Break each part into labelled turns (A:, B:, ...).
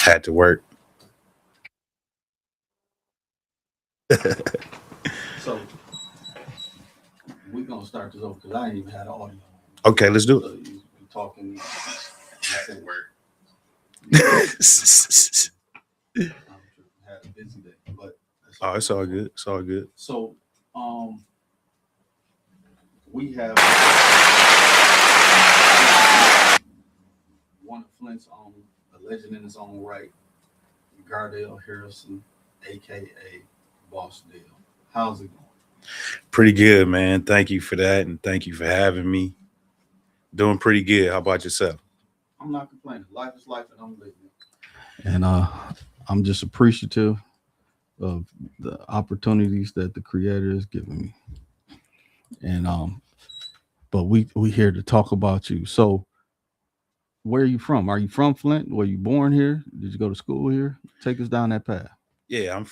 A: Had to work.
B: So we're gonna start this over because I ain't even had an audio.
A: Okay, let's do
B: So you talking?
A: it. Had to work.
B: Had a busy day, but
A: Oh, it's all good. It's all good.
B: So um, we have one of Flint's own, a legend in his own right, Gardell Harrison, aka BossDell. How's it going?
A: Pretty good, man. Thank you for that, and thank you for having me. Doing pretty good. How about yourself?
B: I'm not complaining. Life is life, and I'm living it.
C: And I'm just appreciative of the opportunities that the Creator has given me. And but we here to talk about you. So where are you from? Are you from Flint? Were you born here? Did you go to school here? Take us down that path.
A: Yeah, I'm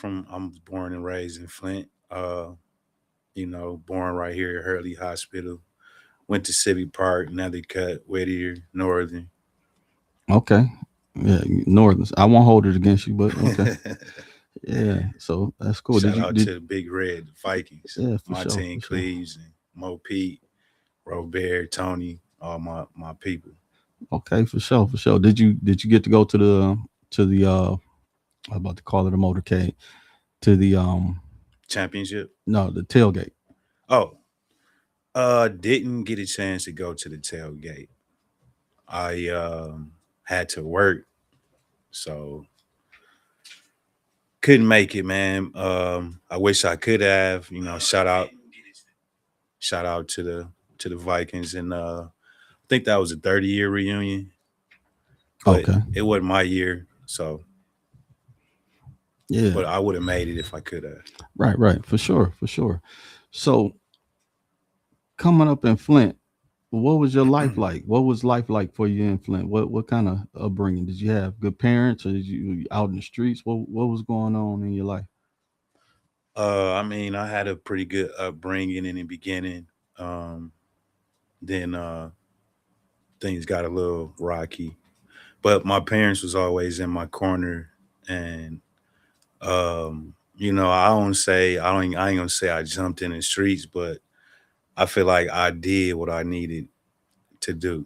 A: born and raised in Flint. Born right here at Hurley Hospital. Went to City Park, Nethercutt, Whittier, Northern.
C: Okay. Yeah, Northern. I won't hold it against you, but okay. Yeah. So that's cool.
A: Shout out to the Big Red Vikings.
C: Yeah, for
A: My
C: sure.
A: team,
C: For sure.
A: Cleves and Mo Pete, Robert, Tony, all my people.
C: Okay, for sure, for sure. Did you get to go to the I was about to call it a motorcade, to the
A: Championship.
C: no, the tailgate.
A: Oh, didn't get a chance to go to the tailgate. I had to work, so couldn't make it, man. I wish I could have. Shout out to the Vikings, and I think that was a 30-year reunion, but
C: Okay.
A: it wasn't my year, so
C: Yeah.
A: but I would have made it if I could have.
C: Right, right. For sure, for sure. So coming up in Flint, what was your life like? What was life like for you in Flint? What kind of upbringing did you have? Good parents, or did you out in the streets? What was going on in your life?
A: I mean, I had a pretty good upbringing in the beginning. Um, then things got a little rocky, but my parents was always in my corner, and I ain't gonna say I jumped in the streets, but I feel like I did what I needed to do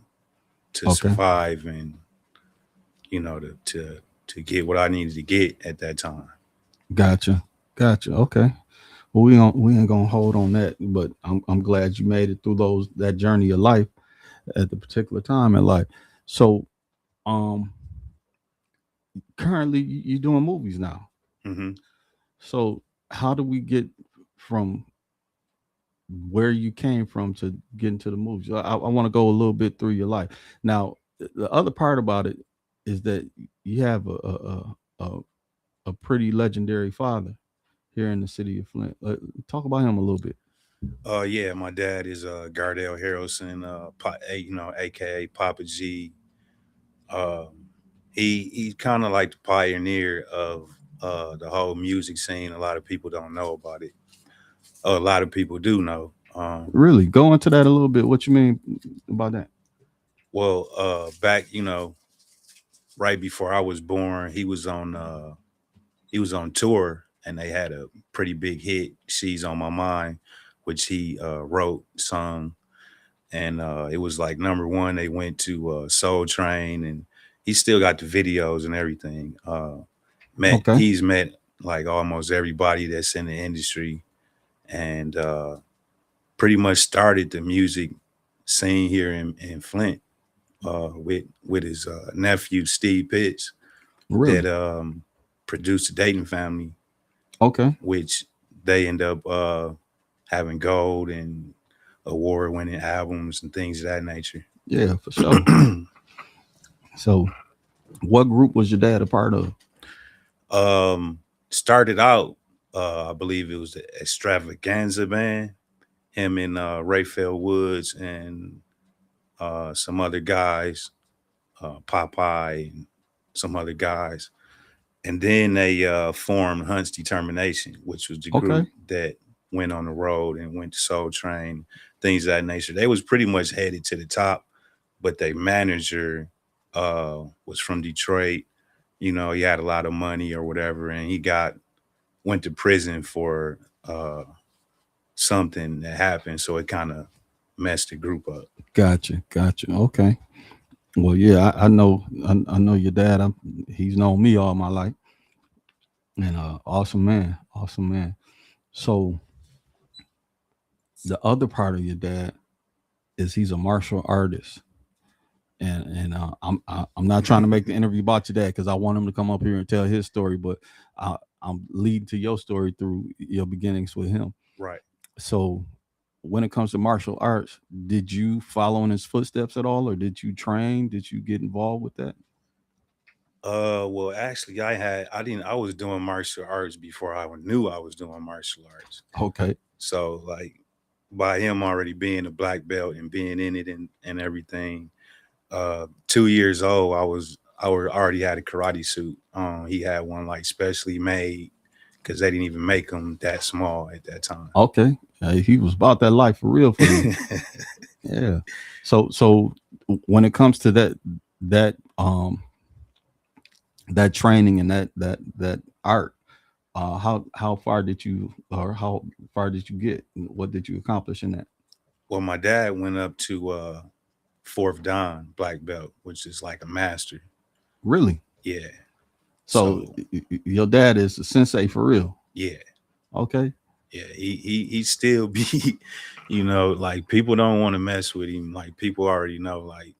A: to
C: Okay,
A: survive and to get what I needed to get at that time.
C: gotcha, gotcha. Okay, well we ain't gonna hold on that, but I'm glad you made it through that journey of life at the particular time in life. So um, currently you doing movies now.
A: Hmm.
C: So how do we get from where you came from to get into the movies? I want to go a little bit through your life. Now, the other part about it is that you have a pretty legendary father here in the city of Flint. Talk about him a little bit.
A: Yeah, my dad is Gardell Haralson, aka Papa G. Um, he's kind of like the pioneer of the whole music scene. A lot of people don't know about it. A lot of people do know.
C: Really, go into that a little bit. What you mean about that?
A: Well, back right before I was born, he was on tour, and they had a pretty big hit, "She's on My Mind," which he wrote, sung, and it was like number one. They went to Soul Train, and he still got the videos and everything.
C: Okay,
A: He's met like almost everybody that's in the industry, and pretty much started the music scene here in Flint with his nephew Steve Pitts that
C: really?
A: produced the Dayton Family,
C: Okay,
A: which they end up having gold and award-winning albums and things of that nature.
C: yeah, for sure. So, what group was your dad a part of?
A: Started out, I believe it was the Extravaganza Band. Him and Rayfeld Woods and some other guys, Popeye and some other guys. And then they formed Hunt's Determination, which was the
C: Okay,
A: group that went on the road and went to Soul Train, things of that nature. They was pretty much headed to the top, but their manager was from Detroit. he had a lot of money or whatever, and he went to prison for something that happened, so it kind of messed the group up.
C: Gotcha. Okay. Well, yeah, I know. I know your dad. He's known me all my life, and awesome man, awesome man. So the other part of your dad is he's a martial artist, I'm not trying to make the interview about your dad because I want him to come up here and tell his story, but I'm leading to your story through your beginnings with him.
A: Right.
C: So when it comes to martial arts, did you follow in his footsteps at all, or did you train? Did you get involved with that?
A: Well, actually, I was doing martial arts before I knew I was doing martial arts.
C: Okay.
A: So, like, by him already being a black belt and being in it and everything, 2 years old, I already had a karate suit. He had one like specially made because they didn't even make them that small at that time.
C: Okay. He was about that life for real for you. Yeah. So when it comes to that that training and that art, how far did you, or how far did you get? What did you accomplish in that?
A: Well, my dad went up to fourth dan black belt, which is like a master.
C: Really?
A: Yeah.
C: So your dad is a sensei for real?
A: Yeah.
C: Okay.
A: Yeah, he still be, like people don't want to mess with him. Like people already know, like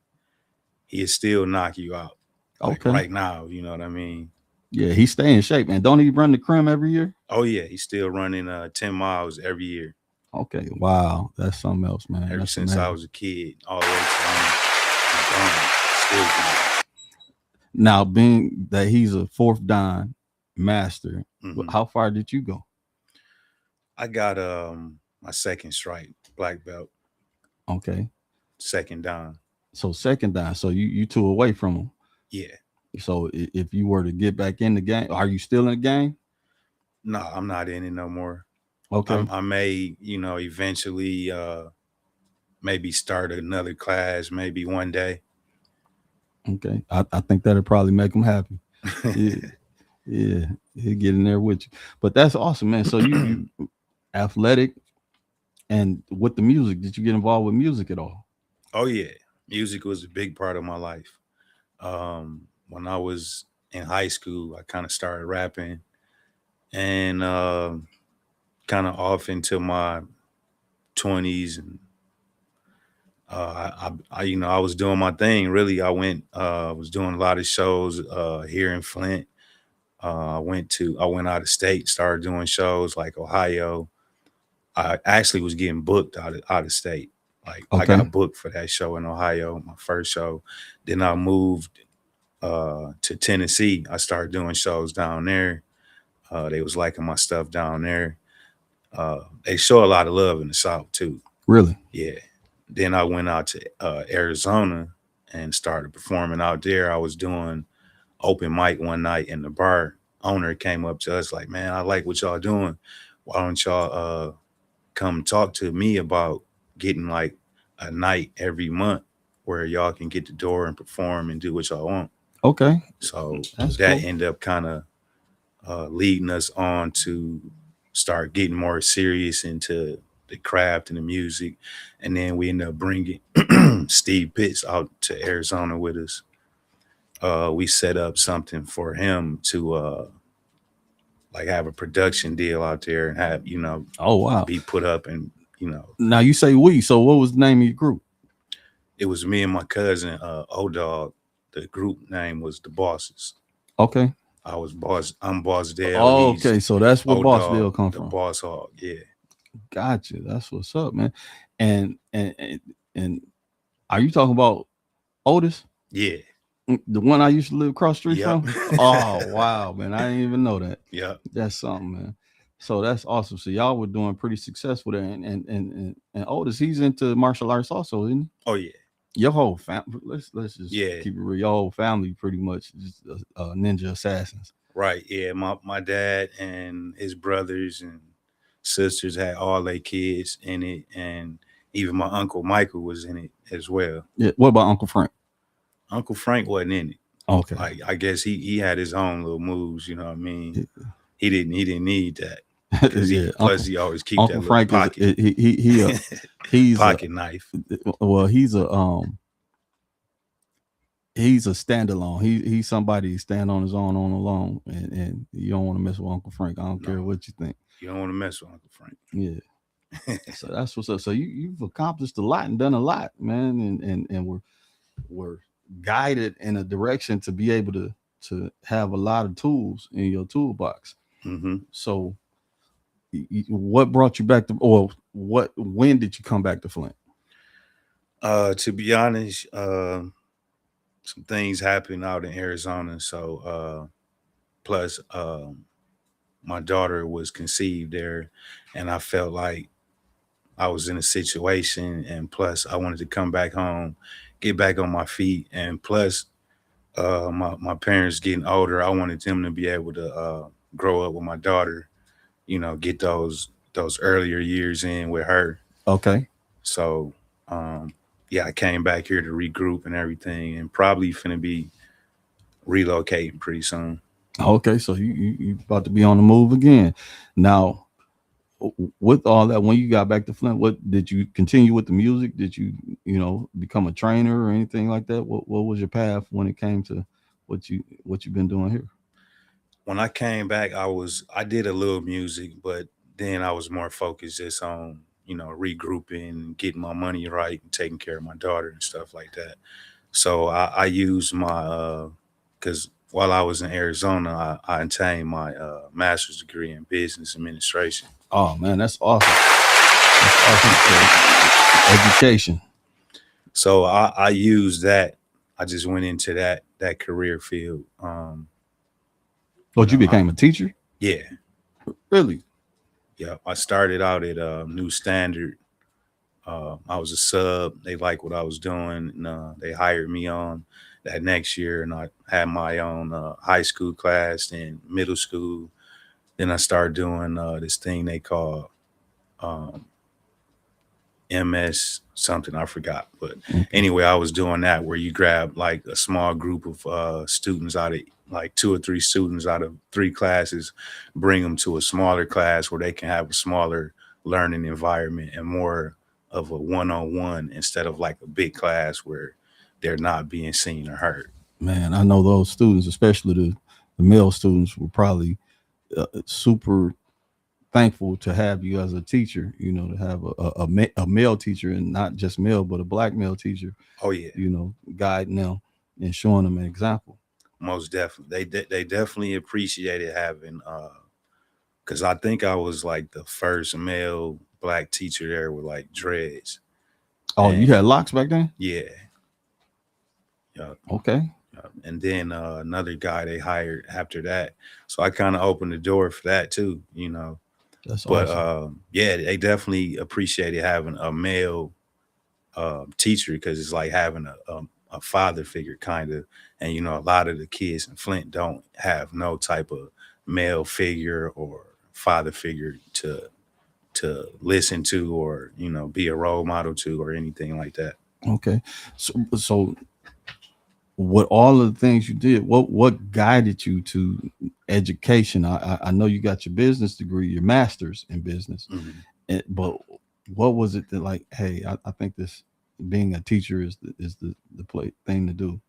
A: he'll still knock you out. Like
C: Okay.
A: right now, you know what I mean?
C: Yeah, he stay in shape, man. Don't he run the Crim every year?
A: Oh yeah, he's still running 10 miles every year.
C: Okay. Wow, that's something else, man.
A: Ever
C: That's
A: since
C: amazing.
A: I was a kid, all the way to I'm gone. Still good.
C: Now, being that he's a fourth dan master,
A: Mhm.
C: how far did you go?
A: I got my second stripe black belt,
C: Okay.
A: second dan.
C: So second dan. So you two away from him.
A: Yeah.
C: So if you were to get back in the game, are you still in the game?
A: No, I'm not in it no more.
C: Okay.
A: I may, eventually maybe start another class maybe one day.
C: Okay. I think that'll probably make him happy. Yeah. Yeah. He'll get in there with you. But that's awesome, man. So you athletic, and with the music, did you get involved with music at all?
A: Oh yeah. Music was a big part of my life. When I was in high school, I kind of started rapping and kind of off into my 20s, and I was doing my thing. Really, I was doing a lot of shows here in Flint. I went out of state, started doing shows like Ohio. I actually was getting booked out of state. Like I
C: Okay.
A: got booked for that show in Ohio, my first show. Then I moved to Tennessee. I started doing shows down there. They was liking my stuff down there. They show a lot of love in the South too.
C: Really?
A: Yeah. Then I went out to Arizona and started performing out there. I was doing open mic one night, and the bar owner came up to us like, "Man, I like what y'all doing. Why don't y'all come talk to me about getting like a night every month where y'all can get the door and perform and do what y'all want?"
C: Okay.
A: So
C: That's
A: that
C: cool.
A: ended up kind of leading us on to start getting more serious into the craft and the music. And then we ended up bringing Steve Pitts out to Arizona with us. We set up something for him to like have a production deal out there and have,
C: Oh wow.
A: be put up, and,
C: Now you say we. So what was the name of your group?
A: it was me and my cousin, O-Dog. The group name was The Bosses.
C: Okay.
A: I'm BossDell.
C: Oh,
A: He's
C: okay. So that's where BossDell
A: O-Dog,
C: come
A: the
C: from.
A: Boss Hog. Yeah.
C: Gotcha. That's what's up, man. And are you talking about Otis?
A: Yeah.
C: The one I used to live across the street
A: Yep.
C: from? Oh wow, man. I didn't even know that.
A: Yep.
C: That's something, man. So that's awesome. So y'all were doing pretty successful there. And Otis, he's into martial arts also, isn't he?
A: Oh yeah.
C: Your whole family. Let's just
A: Yeah.
C: keep it real. Your whole family pretty much just ninja assassins.
A: Right. Yeah. My dad and his brothers and sisters had all their kids in it, and even my uncle Michael was in it as well.
C: Yeah. What about Uncle Frank?
A: Uncle Frank wasn't in it.
C: Okay.
A: Like I guess he had his own little moves, you know what I mean?
C: Yeah,
A: He didn't need that because
C: yeah.
A: he plus he always keep
C: Uncle
A: that little
C: Frank is
A: pocket
C: he's a
A: pocket knife.
C: well he's a standalone. He's somebody who stand on his own on alone, and you don't want to mess with Uncle Frank. I don't
A: No,
C: care what you think.
A: you don't want to mess with Uncle Frank.
C: Yeah. So that's what's up. So you've accomplished a lot and done a lot, man, and we're guided in a direction to be able to have a lot of tools in your toolbox.
A: hmm
C: So what brought you back to, or when did you come back to Flint?
A: To be honest, some things happened out in Arizona. So plus my daughter was conceived there, and I felt like I was in a situation, and plus I wanted to come back home, get back on my feet, and plus my parents getting older, I wanted them to be able to grow up with my daughter, get those earlier years in with her.
C: Okay.
A: So yeah, I came back here to regroup and everything, and probably finna be relocating pretty soon.
C: Okay. So you about to be on the move again. Now, with all that, when you got back to Flint, what did you continue with the music? Did you, become a trainer or anything like that? What was your path when it came to what you've been doing here?
A: When I came back, I did a little music, but then I was more focused just on regrouping, getting my money right, and taking care of my daughter and stuff like that. So I used my because while I was in Arizona, I obtained my master's degree in business administration.
C: Oh man, that's awesome. That's awesome. So, education.
A: So I used that. I just went into that career field.
C: But you became a teacher?
A: Yeah,
C: Really?
A: yeah. I started out at New Standard. I was a sub. They liked what I was doing, and they hired me on that next year. And I had my own high school class and middle school. Then I started doing this thing they call um, MS something, I forgot. But
C: Okay.
A: anyway, I was doing that where you grab like a small group of students out of like two or three students out of three classes, bring them to a smaller class where they can have a smaller learning environment and more of a one-on-one instead of like a big class where they're not being seen or heard.
C: Man, I know those students, especially the male students, were probably super thankful to have you as a teacher. To have a male teacher, and not just male, but a black male teacher.
A: Oh yeah,
C: Guiding them and showing them an example.
A: most definitely. They definitely appreciated having because I think I was like the first male black teacher there with like dreads.
C: Oh, you
A: And
C: had locks back then?
A: yeah, yeah,
C: Okay.
A: yeah. And then another guy they hired after that. So I kind of opened the door for that too.
C: That's
A: But
C: awesome.
A: yeah, they definitely appreciated having a male teacher because it's like having a father figure kind of. And a lot of the kids in Flint don't have no type of male figure or father figure to listen to or be a role model to or anything like that.
C: Okay. So what all of the things you did, what guided you to education? I know you got your business degree, your master's in business,
A: Mhm.
C: but what was it that, like, hey, I think this being a teacher is the thing to do?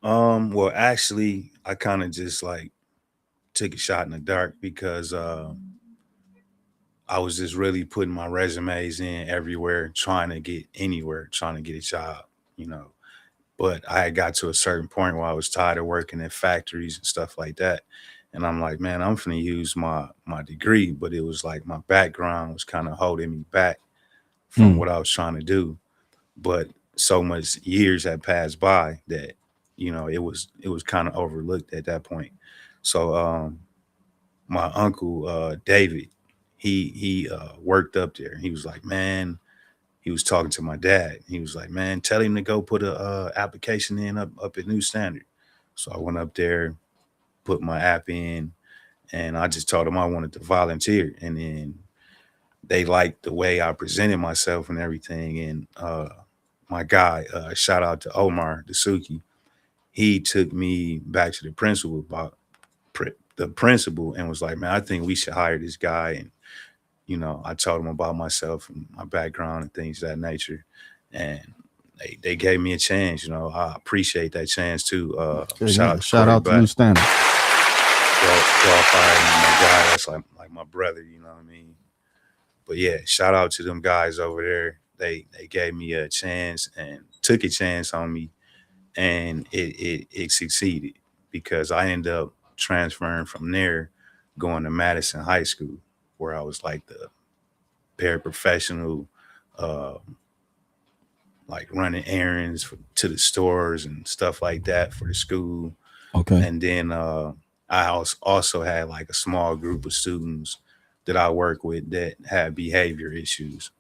A: Well, actually, I kind of just like took a shot in the dark because I was just really putting my resumes in everywhere, trying to get anywhere, trying to get a job. But I had got to a certain point where I was tired of working in factories and stuff like that. And I'm like, man, I'm finna use my degree, but it was like my background was kind of holding me back from
C: Hmm.
A: what I was trying to do. But so much years had passed by that it was kind of overlooked at that point. So my uncle David, he worked up there. He was like, man, he was talking to my dad. He was like, man, tell him to go put a application in up at New Standard. So I went up there, put my app in, and I just told them I wanted to volunteer. And then they liked the way I presented myself and everything. And my guy, shout out to Omar Dasuki. he took me back to the principal and was like, man, I think we should hire this guy. And I told him about myself and my background and things of that nature, and they gave me a chance. I appreciate that chance too.
C: Okay,
A: Shout
C: yeah.
A: out to
C: Shout
A: Corey
C: out to New
A: Black,
C: Standard.
A: qualified, and my guy. That's like my brother. You know what I mean? But yeah, shout out to them guys over there. They gave me a chance and took a chance on me, and it succeeded because I ended up transferring from there, going to Madison High School, where I was like the paraprofessional, uh, like running errands to the stores and stuff like that for the school.
C: Okay.
A: And then I also had like a small group of students that I work with that had behavior issues.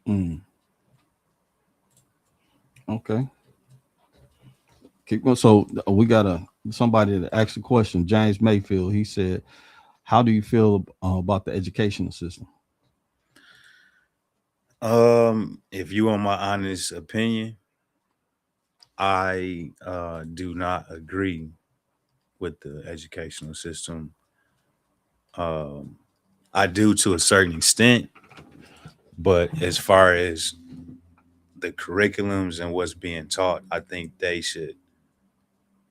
C: Mm, okay. Keep going. So we got somebody that asked a question. James Mayfield. He said, "How do you feel about the educational system?"
A: If you want my honest opinion, I do not agree with the educational system. Um, I do to a certain extent, but as far as the curriculums and what's being taught, I think they should,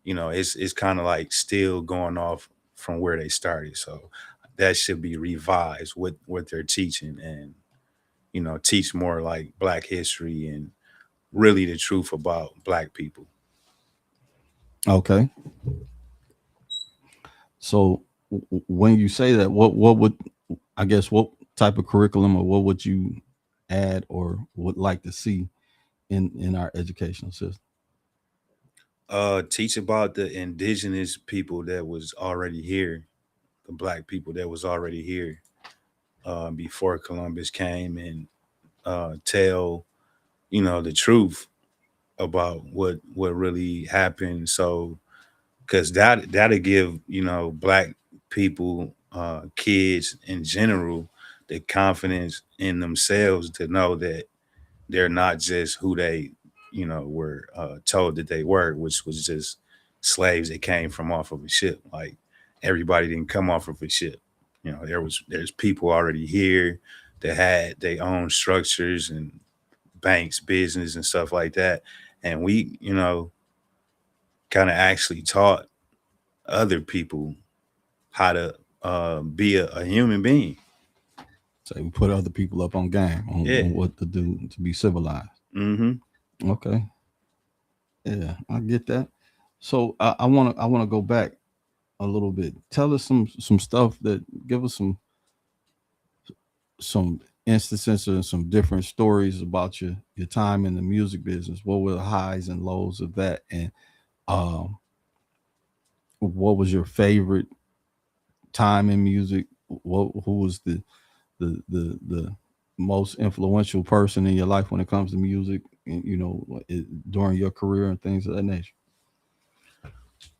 A: it's kind of like still going off from where they started. So that should be revised with what they're teaching, and teach more like Black history and really the truth about Black people.
C: Okay. So when you say that, what would, I guess, what type of curriculum or what would you add or would like to see in our educational system?
A: Teach about the indigenous people that was already here, the Black people that was already here before Columbus came, and tell the truth about what really happened. So because that'll give Black people, kids in general, the confidence in themselves to know that they're not just who they were told that they were, which was just slaves that came from off of a ship. Like, everybody didn't come off of a ship. There's people already here that had their own structures and banks, business, and stuff like that. And we kind of actually taught other people how to be a human being.
C: So we put other people up on game
A: Yeah.
C: on what to do to be civilized.
A: Mm-hmm.
C: Okay. Yeah, I get that. So I want to go back a little bit. Tell us some stuff that give us some instances and some different stories about your time in the music business. What were the highs and lows of that, and um, what was your favorite time in music? Who was the most influential person in your life when it comes to music, and during your career and things of that nature?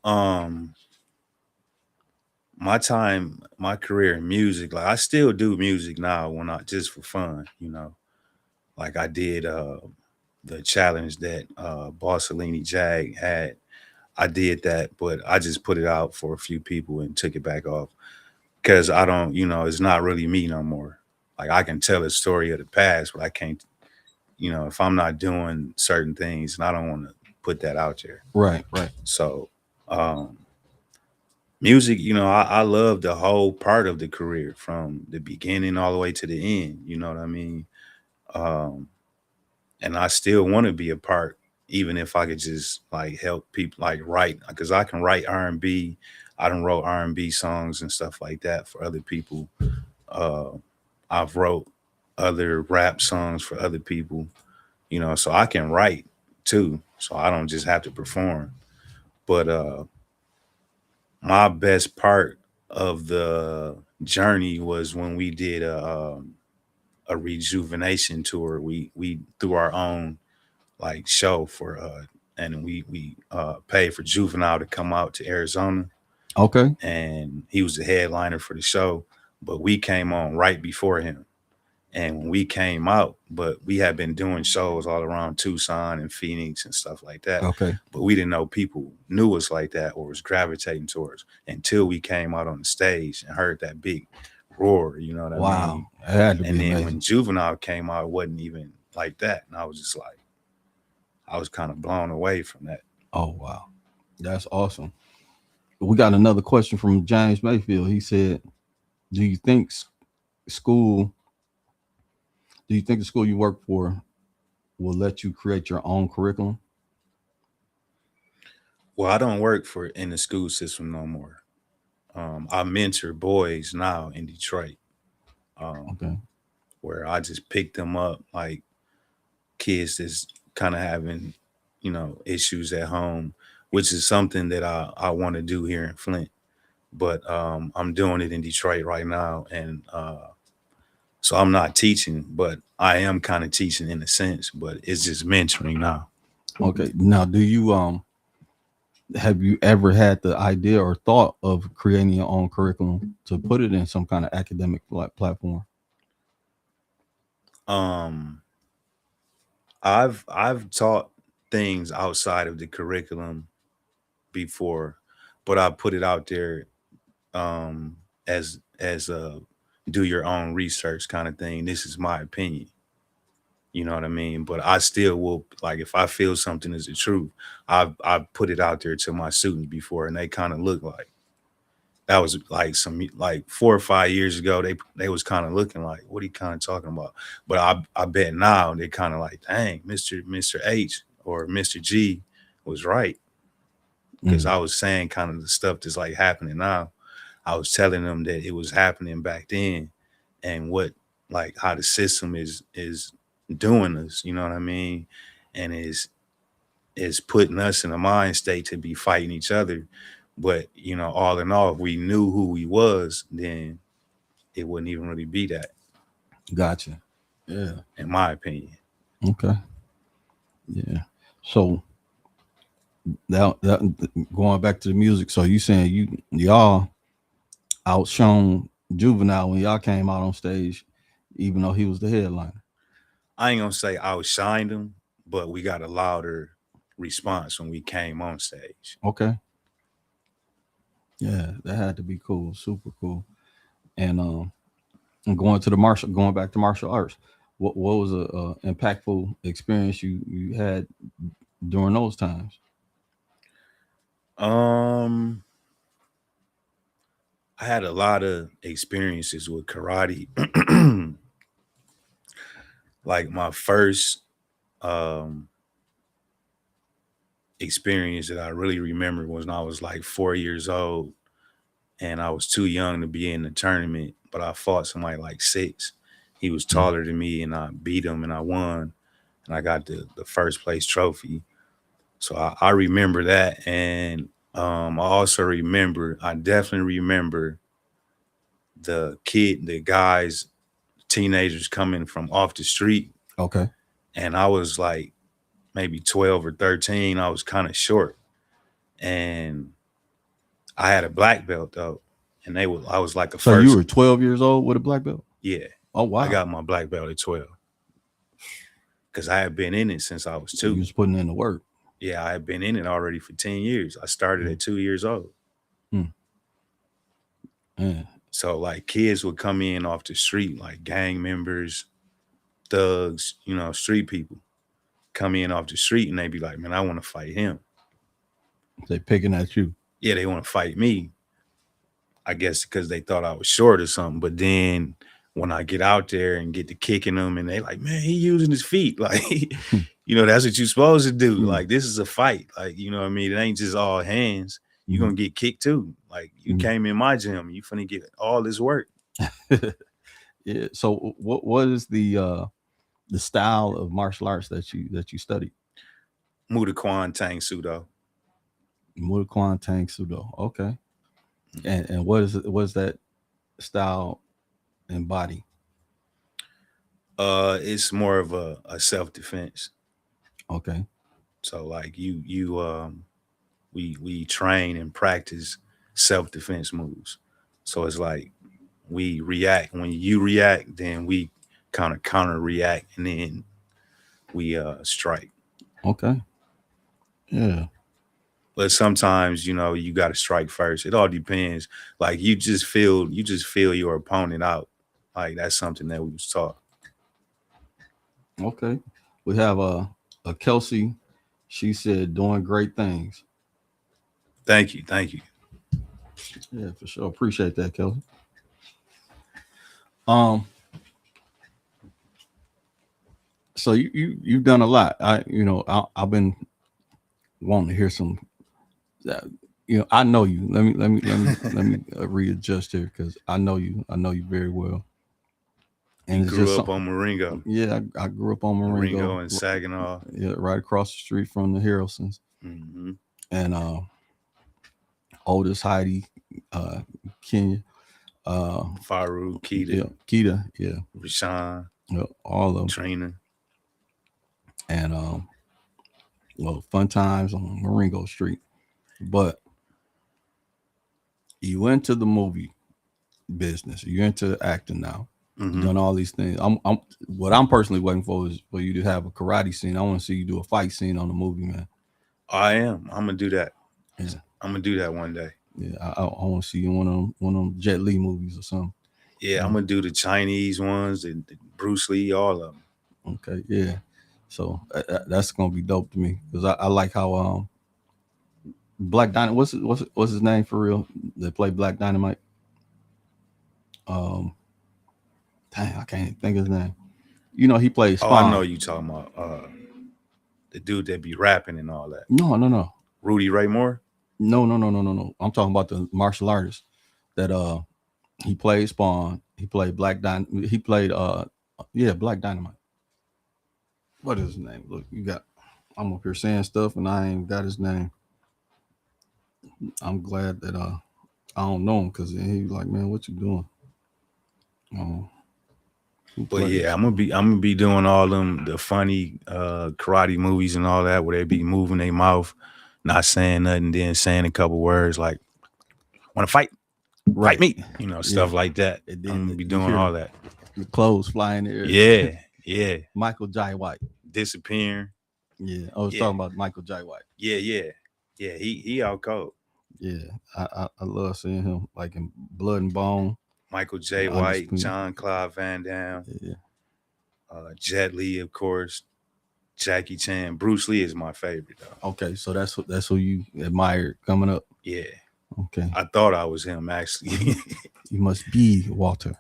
A: Um, my career in music, like I still do music now when I just for fun, like I did the challenge that Bossellini Jag had. I did that, but I just put it out for a few people and took it back off because I don't, it's not really me no more. Like, I can tell a story of the past, but I can't, if I'm not doing certain things, and I don't want to put that out there.
C: Right, right.
A: So, um, music, I love the whole part of the career from the beginning all the way to the end. You know what I mean? Um, and I still want to be a part, even if I could just like help people, like write, because I can write R&B. I done wrote R&B songs and stuff like that for other people. Uh, I've wrote other rap songs for other people, so I can write too. So I don't just have to perform. But my best part of the journey was when we did a rejuvenation tour. We threw our own like show for and we paid for Juvenile to come out to Arizona,
C: Okay.
A: and he was the headliner for the show, but we came on right before him, And when we came out, but we had been doing shows all around Tucson and Phoenix and stuff like that.
C: Okay.
A: But we didn't know people knew us like that or was gravitating towards until we came out on the stage and heard that big roar, you know what I
C: Wow.
A: mean?
C: It had to
A: And
C: be
A: then
C: amazing.
A: when Juvenile came out, it wasn't even like that. And I was just like, I was kind of blown away from that.
C: Oh wow. That's awesome. We got another question from James Mayfield. He said, "Do you think school? Do you think the school you work for will let you create your own curriculum?"
A: Well, I don't work for in the school system no more. I mentor boys now in Detroit, um,
C: Okay.
A: where I just pick them up like kids that's kind of having, issues at home, which is something that I want to do here in Flint. But I'm doing it in Detroit right now, and so I'm not teaching, but I am kind of teaching in a sense, but it's just mentoring now.
C: Okay. Now, do you have you ever had the idea or thought of creating your own curriculum to put it in some kind of academic platform?
A: Um, I've taught things outside of the curriculum before, but I put it out there um, as a do your own research kind of thing. This is my opinion. You know what I mean? But I still will like if I feel something is the truth, I've put it out there to my students before, and they kind of look like that was like some like 4 or 5 years ago. They was kind of looking like, what are you kind of talking about? But I bet now they kind of like, dang, Mister H or Mister G was right because
C: Mm,
A: I was saying kind of the stuff that's like happening now. I was telling them that it was happening back then, and what like how the system is doing us. You know what I mean? And is putting us in a mind state to be fighting each other. But all in all, if we knew who we was, then it wouldn't even really be that,
C: gotcha. Yeah.
A: in my opinion.
C: Okay. Yeah. So that going back to the music. So you saying y'all outshone Juvenile when y'all came out on stage, even though he was the headliner.
A: I ain't gonna say I outshined them, but we got a louder response when we came on stage.
C: Okay. Yeah, that had to be cool. Super cool. And going back to martial arts. What was a impactful experience you had during those times?
A: Um, I had a lot of experiences with karate. Like my first um experience that I really remember was when I was like 4 years old, and I was too young to be in the tournament, but I fought somebody like six. He was
C: Mm,
A: taller than me, and I beat him, and I won, and I got the first place trophy. So I remember that, and I also remember, I definitely remember the guys, teenagers coming from off the street,
C: okay.
A: and I was like maybe 12 or 13. I was kind of short, and I had a black belt though, and I was like a
C: So you
A: first.
C: were 12 years old with a black belt?
A: Yeah,
C: Oh
A: I
C: wow.
A: got my black belt at 12 because I had been in it since I was
C: So you
A: two.
C: was putting in the work.
A: Yeah, I had been in it already for 10 years. I started
C: Mm,
A: at 2 years old.
C: mm, yeah.
A: So like kids would come in off the street, like gang members, thugs, street people come in off the street and they be like, man, I want to fight him.
C: They picking at you.
A: Yeah, they want to fight me. I guess because they thought I was short or something. But then when I get out there and get to kicking them, and they like, man, he using his feet. Like, that's what you're supposed to do.
C: Mm,
A: Like, this is a fight. Like, you know what I mean? It ain't just all hands. You're
C: mm,
A: gonna get kicked too. Like, you
C: mm.
A: came in my gym, you finna get all this work.
C: Yeah. So what is the style of martial arts that you study?
A: Muda Kwan Tang Sudo.
C: Muay Kwan Tang Sudo. Okay. And what is that style and body?
A: It's more of a self-defense.
C: Okay.
A: So like we train and practice self-defense moves. So it's like we react. When you react, then we kind of counter react, and then we strike.
C: Okay. Yeah.
A: But sometimes, you got to strike first. It all depends. Like you just feel your opponent out. Like that's something that we was taught.
C: Okay. We have a Kelsey. She said doing great things.
A: Thank you, thank you.
C: Yeah, for sure. Appreciate that, Kelsey. Um, so you've done a lot. I've been wanting to hear some. Uh, I know you. Let me readjust here because I know you. I know you very well.
A: You
C: And it's
A: grew
C: just
A: up
C: something.
A: on Marengo,
C: Yeah, I grew up on Marengo,
A: and Saginaw.
C: yeah, right across the street from the Haralsons,
A: Mm-hmm.
C: and oldest Heidi, uh, Kenya,
A: Faru,
C: yeah,
A: Keita,
C: Keita, yeah,
A: Rashawn,
C: yeah, all of them,
A: Trina.
C: and well, fun times on Marengo Street. But you went to the movie business. You're into acting now. You've
A: Mm-hmm.
C: done all these things. What I'm personally waiting for is for you to have a karate scene. I want to see you do a fight scene on the movie, man.
A: I am. I'm gonna do that.
C: Yeah,
A: I'm gonna do that one day.
C: yeah. I want to see you in one of them Jet Li movies or something.
A: Yeah, I'm gonna do the Chinese ones and Bruce Lee, all of them.
C: Okay, yeah. So that's gonna be dope to me because I like how Black Dynamite. What's his name for real? That played Black Dynamite. Um, dang, I can't think of his name. He played
A: Oh, I know
C: Spawn.
A: you talking about the dude that be rapping and all that.
C: No, no, no,
A: Rudy Ray Moore.
C: no, no, no, no, no, no. I'm talking about the martial artist that he played Spawn. He played Black Dynamite. He played yeah, Black Dynamite. What is his name? Look, I'm up here saying stuff and I ain't got his name. I'm glad that I don't know him because he like, man, what you doing? Um, who
A: But
C: plays?
A: yeah, I'm gonna be doing all them the funny karate movies and all that where they be moving their mouth, not saying nothing, then saying a couple words like "Want to fight? Fight
C: Right.
A: me?"
C: Yeah.
A: Stuff like that.
C: And
A: I'm
C: then
A: gonna be
C: you
A: doing
C: hear
A: all that.
C: the clothes fly in the air.
A: Yeah, yeah,
C: Michael Jai White.
A: disappearing.
C: Yeah, I was
A: Yeah,
C: talking about Michael Jai White.
A: yeah, yeah, yeah. He out cold.
C: Yeah, I love seeing him like in Blood and Bone,
A: Michael J. White,
C: Undisputed.
A: John Claude Van Damme,
C: Yeah.
A: Jet Li, of course, Jackie Chan. Bruce Lee is my favorite though.
C: Okay, so that's who you admired coming up.
A: Yeah,
C: Okay,
A: I thought I was him actually.
C: you must be Walter.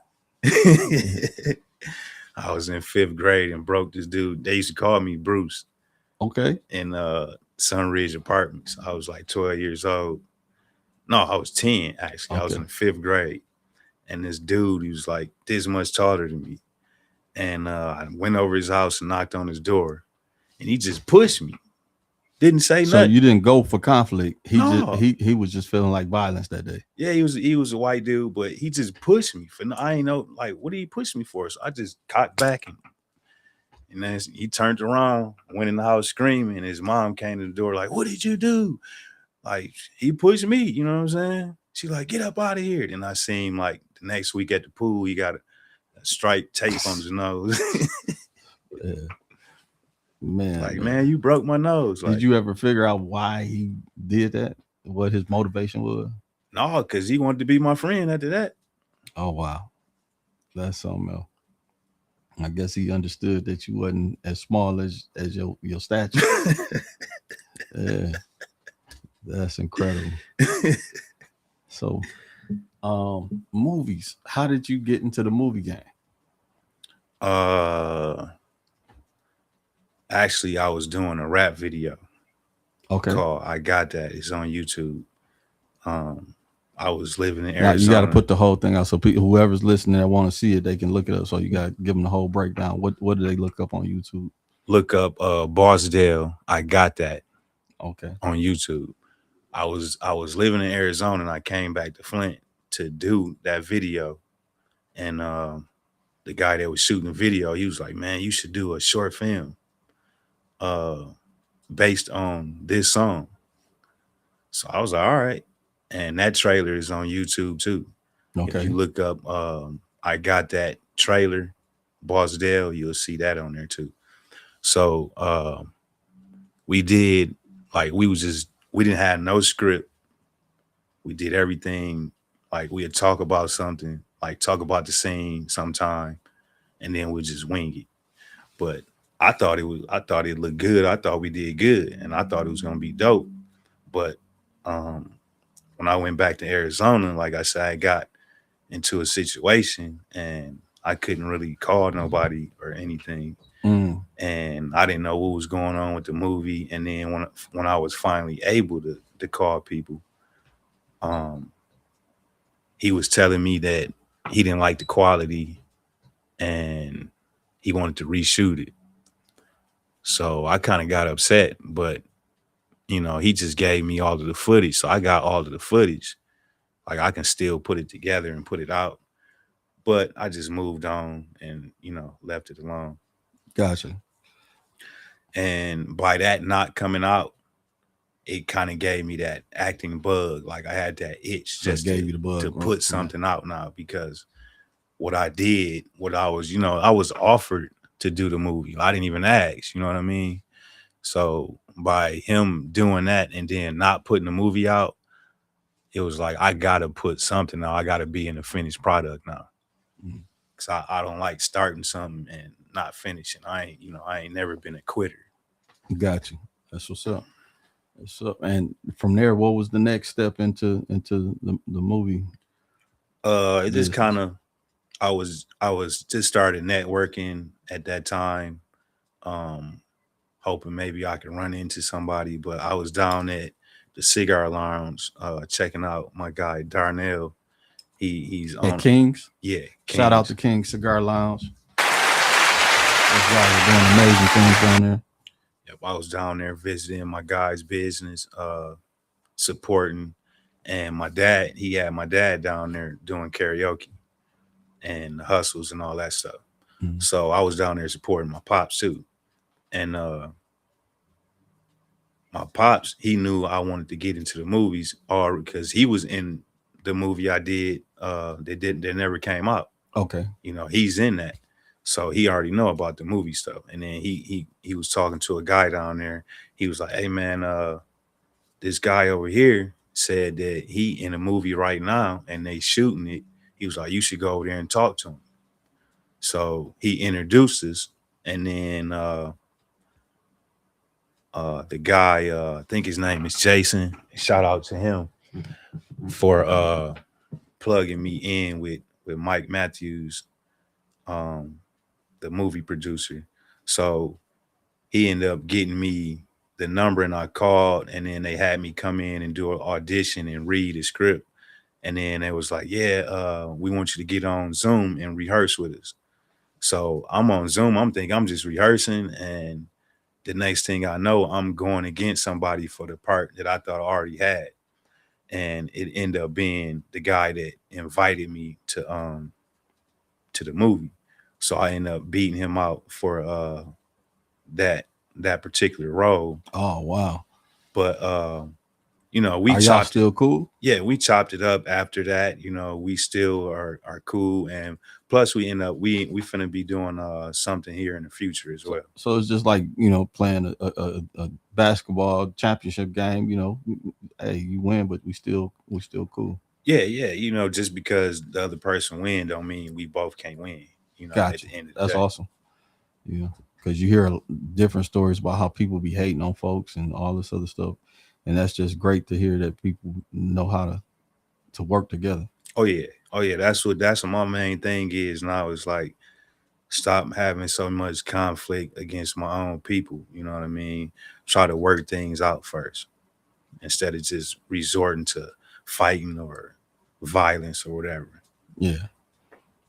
A: I was in 5th grade and broke this dude. They used to call me Bruce
C: Okay,
A: in Sunridge Apartments. I was like 12 years old. No, I was 10 actually. I was
C: okay,
A: in 5th grade. And this dude, he was like this much taller than me. And I went over his house and knocked on his door. And he just pushed me. Didn't say
C: so you
A: nothing.
C: didn't go for conflict.
A: No.
C: He was just feeling like violence that day.
A: Yeah, he was a white dude, but he just pushed me for I ain't know like what did he push me for? So I just cocked back and then he turned around, went in the house screaming, and his mom came to the door like, "What did you do?" Like he pushed me, you know what I'm saying? She like, "Get up out of here." Then I seen like the next week at the pool, he got a stripe tape on his nose.
C: Yeah. Man,
A: Like, man, you broke my nose. Like,
C: did you ever figure out why he did that? What his motivation was?
A: no, because he wanted to be my friend after that.
C: Oh wow, that's something else. I guess he understood that you wasn't as small as your stature. Yeah, that's incredible. So, movies. How did you get into the movie game?
A: Actually, I was doing a rap video
C: Okay,
A: called "I Got That." It's on YouTube. I was living in
C: now you got to
A: Arizona.
C: put the whole thing out so whoever's listening that want to see it, they can look it up. So you got to give them the whole breakdown. What do they look up on YouTube?
A: Look up BossDell. I Got That
C: Okay,
A: on YouTube. I was living in Arizona and I came back to Flint to do that video. And the guy that was shooting the video, he was like, "Man, you should do a short film based on this song." So I was like, "All right." And that trailer is on YouTube too. If
C: okay,
A: you look up I Got That trailer, BossDell, you'll see that on there too. So we did like we didn't have no script. We did everything like we'd talk about something, like talk about the scene sometime, and then we'd just wing it. But I thought it looked good. I thought we did good, and I thought it was gonna be dope. But um, when I went back to Arizona, like I said, I got into a situation and I couldn't really call nobody or anything.
C: Mm.
A: And I didn't know what was going on with the movie. And then when I was finally able to call people, um, he was telling me that he didn't like the quality and he wanted to reshoot it. So I kind of got upset, but he just gave me all of the footage. So I got all of the footage. Like I can still put it together and put it out. But I just moved on and, left it alone.
C: Gotcha.
A: And by that not coming out, it kind of gave me that acting bug. Like I had that itch
C: So it
A: just
C: gave you the bug,
A: to
C: right?
A: put something out now because what I did, what I was, I was offered to do the movie. I didn't even ask, you know what I mean? So by him doing that and then not putting the movie out, it was like I gotta put something out. I gotta be in the finished product now.
C: Mhm.
A: Cause I don't like starting something and not finishing. I ain't never been a quitter.
C: Gotcha. That's what's up. That's up. And from there, what was the next step into the movie?
A: It just
C: business?
A: kind of I was just started networking at that time, um, hoping maybe I could run into somebody. But I was down at the cigar lounge, checking out my guy Darnell. He's
C: At
A: on
C: King's.
A: yeah,
C: Shout out
A: Kings.
C: to King's Cigar Lounge. Those guys are doing amazing things down there.
A: Yep, I was down there visiting my guy's business, supporting, and he had my dad down there doing karaoke and the hustles and all that stuff.
C: Mhm.
A: So I was down there supporting my pops too. And my pops, he knew I wanted to get into the movies or because he was in the movie I did that never came out.
C: Okay.
A: He's in that. So he already know about the movie stuff. And then he was talking to a guy down there. He was like, "Hey man, this guy over here said that he in a movie right now and they shooting it." He was like, "You should go over there and talk to him." So he introduced us, and then the guy, I think his name is Jason. Shout out to him for plugging me in with Mike Matthews, um, the movie producer. So he ended up getting me the number, and I called, and then they had me come in and do an audition and read the script. And then they was like, "Yeah, we want you to get on Zoom and rehearse with us." So I'm on Zoom. I'm thinking I'm just rehearsing, and the next thing I know, I'm going against somebody for the part that I thought I already had, and it ended up being the guy that invited me to the movie. So I ended up beating him out for that that particular role.
C: Oh wow.
A: But we
C: Are y'all
A: chopped
C: still cool?
A: yeah, we chopped it up after that. We still are cool, and plus we end up we finna be doing something here in the future as well.
C: So it's just like playing a basketball championship game. Hey, you win, but we still cool.
A: Yeah, just because the other person win don't mean we both can't win. At
C: Gotcha.
A: the end of the
C: That's
A: day.
C: awesome. Yeah, because you hear different stories about how people be hating on folks and all this other stuff, and that's just great to hear that people know how to work together.
A: Oh yeah. That's what my main thing is now. Is like stop having so much conflict against my own people. You know what I mean? Try to work things out first instead of just resorting to fighting or violence or whatever.
C: Yeah,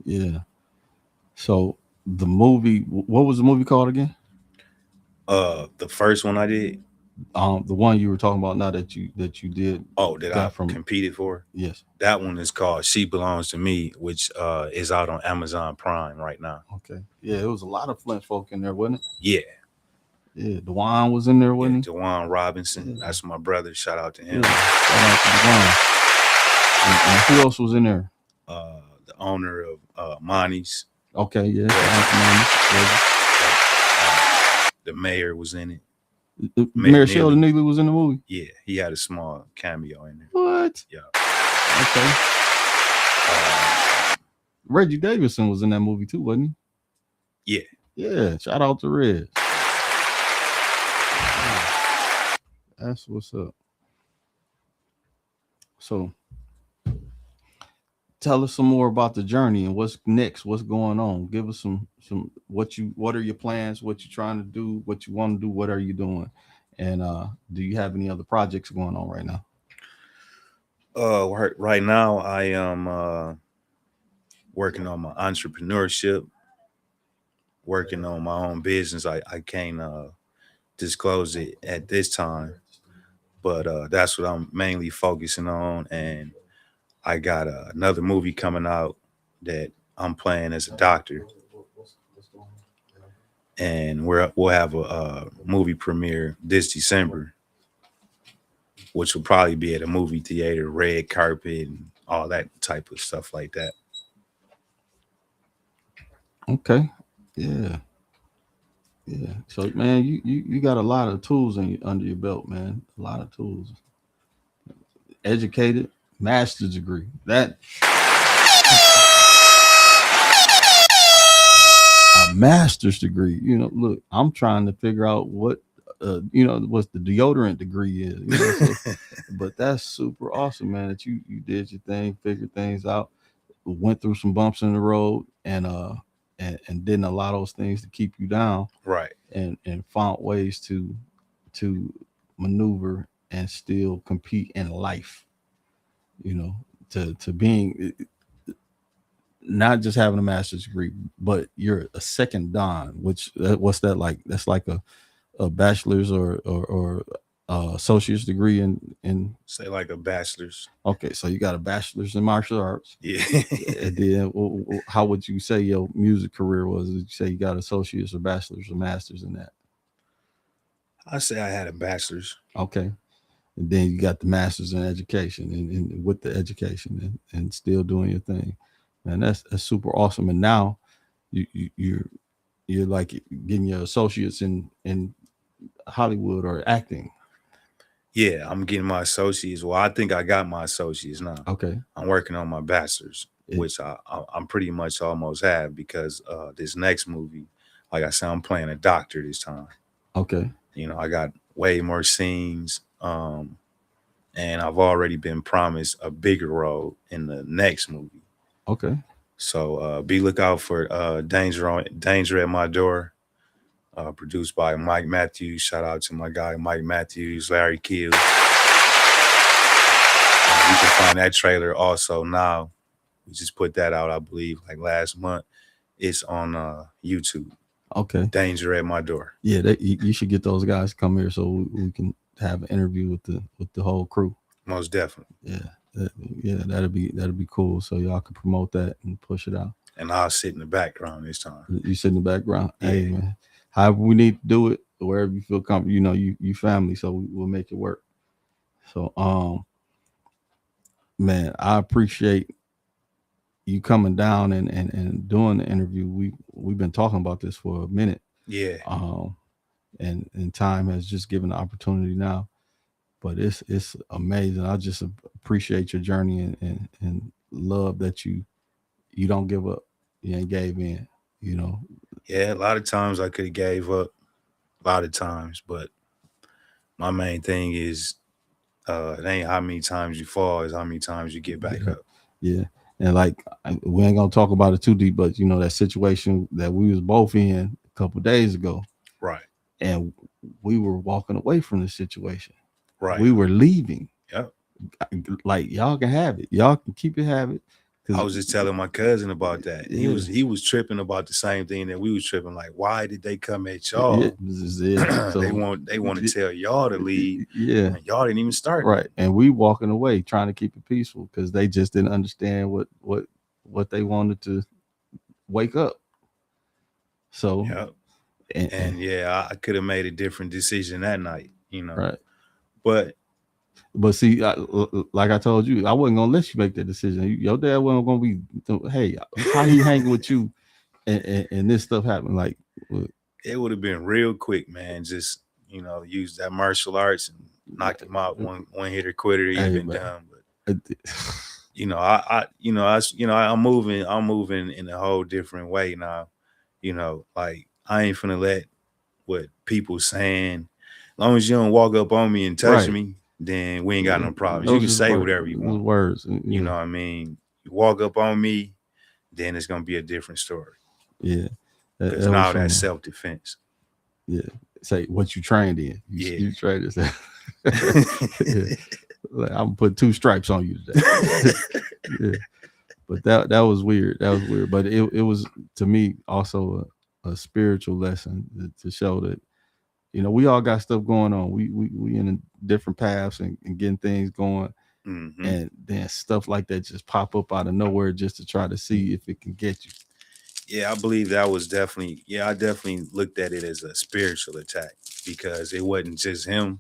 C: yeah. So the movie, what was the movie called again?
A: The first one I did,
C: The one you were talking about now that you did
A: that I
C: got from
A: competed for,
C: yes.
A: that one is called She Belongs to Me, which is out on Amazon Prime right now.
C: Okay. Yeah, it was a lot of Flint folk in there, wasn't it?
A: Yeah,
C: Yeah, Dewan was in there,
A: yeah,
C: wasn't he?
A: Dewan Robinson.
C: Yeah.
A: That's my brother. Shout out to
C: Yeah.
A: him.
C: Shout out to Dewan. And who else was in there?
A: The owner of Monty's.
C: Okay, yeah.
A: The mayor was in it.
C: Mayor Sheldon Neely was in the movie.
A: Yeah, he had a small cameo in there.
C: What?
A: Yeah.
C: Okay. Reggie Davidson was in that movie too, wasn't
A: he?
C: Yeah. Yeah. Shout out to Reg. That's what's up. So tell us some more about the journey and what's next, what's going on. Give us some what are your plans, what you're trying to do, what you want to do, what are you doing? And do you have any other projects going on right now?
A: Right now I am working on my entrepreneurship, working on my own business. I can't disclose it at this time, but that's what I'm mainly focusing on. And I got another movie coming out that I'm playing as a doctor, and we'll have a movie premiere this December, which will probably be at a movie theater, red carpet, and all that type of stuff like that.
C: Okay. Yeah. Yeah. So man, you got a lot of tools under your belt, man. A lot of tools. Educated, master's degree. That a master's degree. You know, look, I'm trying to figure out what what the deodorant degree is. You know, so, but that's super awesome, man. That you did your thing, figured things out, went through some bumps in the road, and didn't allow those things to keep you down,
A: Right.
C: and found ways to maneuver and still compete in life. You know, to being not just having a master's degree, but you're a second don, which what's that like? That's like a bachelor's or associate's degree in
A: Say like a bachelor's.
C: Okay, so you got a bachelor's in martial arts.
A: Yeah.
C: And then how would you say your music career was? Did you say you got associates or bachelor's or masters in that?
A: I say I had a bachelor's.
C: Okay. And then you got the master's in education and with the education and still doing your thing. And that's super awesome. And now you're like getting your associates in Hollywood or acting.
A: Yeah, I'm getting my associates. Well, I think I got my associates now.
C: Okay.
A: I'm working on my bachelor's, which I'm pretty much almost have, because this next movie, like I said, I'm playing a doctor this time.
C: Okay.
A: You know, I got way more scenes, and I've already been promised a bigger role in the next movie.
C: Okay.
A: So be lookout for Danger at My Door, produced by Mike Matthews. Shout out to my guy Mike Matthews, Larry Keel. You can find that trailer also now. We just put that out, I believe, like last month. It's on YouTube.
C: Okay.
A: Danger at My Door.
C: Yeah, you should get those guys to come here so we can have an interview with the whole crew.
A: Most definitely.
C: Yeah, that'd be cool. So y'all can promote that and push it out.
A: And I'll sit in the background this time.
C: You sit in the background.
A: Yeah.
C: Hey man, however we need to do it, wherever you feel comfortable. You know, you family, so we'll make it work. So man, I appreciate you coming down and doing the interview. We've been talking about this for a minute.
A: Yeah.
C: And time has just given the opportunity now. But it's amazing. I just appreciate your journey and love that you don't give up. You ain't gave in, you know.
A: Yeah, a lot of times I could have gave up, a lot of times, but my main thing is it ain't how many times you fall, it's how many times you get back up.
C: Yeah. And like we ain't gonna talk about it too deep, but you know that situation that we was both in a couple days ago.
A: Right.
C: And we were walking away from the situation.
A: Right.
C: We were leaving.
A: Yep.
C: Like y'all can have it. Y'all can keep it, have it.
A: I was just telling my cousin about that.
C: Yeah.
A: He was tripping about the same thing that we was tripping. Like, why did they come at y'all?
C: Yeah. So,
A: they want to tell y'all to leave.
C: Yeah.
A: And y'all didn't even start.
C: Right. And we walking away trying to keep it peaceful because they just didn't understand what they wanted to wake up. So
A: yep. And yeah, I could have made a different decision that night, you know.
C: Right.
A: But
C: see, like I told you, I wasn't gonna let you make that decision. Your dad wasn't gonna be, hey, how he hanging with you and this stuff happened like
A: It would have been real quick, man. Just use that martial arts and knock him out one hitter quitter. He'd
C: hey
A: been
C: man.
A: done. But I'm moving in a whole different way now. Like I ain't finna let what people saying. As long as you don't walk up on me and touch
C: Right.
A: me, then we ain't got no problems. You
C: Those
A: can
C: just
A: say whatever you want.
C: words.
A: You know what I mean? You walk up on me, then it's gonna be a different story.
C: Yeah.
A: Because
C: That was
A: now
C: some,
A: that's self-defense.
C: yeah. Say what you trained in. You trained this. Yeah. Like, I'm gonna put 2 stripes on you today. Yeah. But that was weird. That was weird. But it was to me also a spiritual lesson to show that we all got stuff going on. We in different paths and getting things going,
A: Mm-hmm.
C: and then stuff like that just pop up out of nowhere just to try to see if it can get you.
A: Yeah, I believe that was definitely. Yeah, I definitely looked at it as a spiritual attack because it wasn't just him.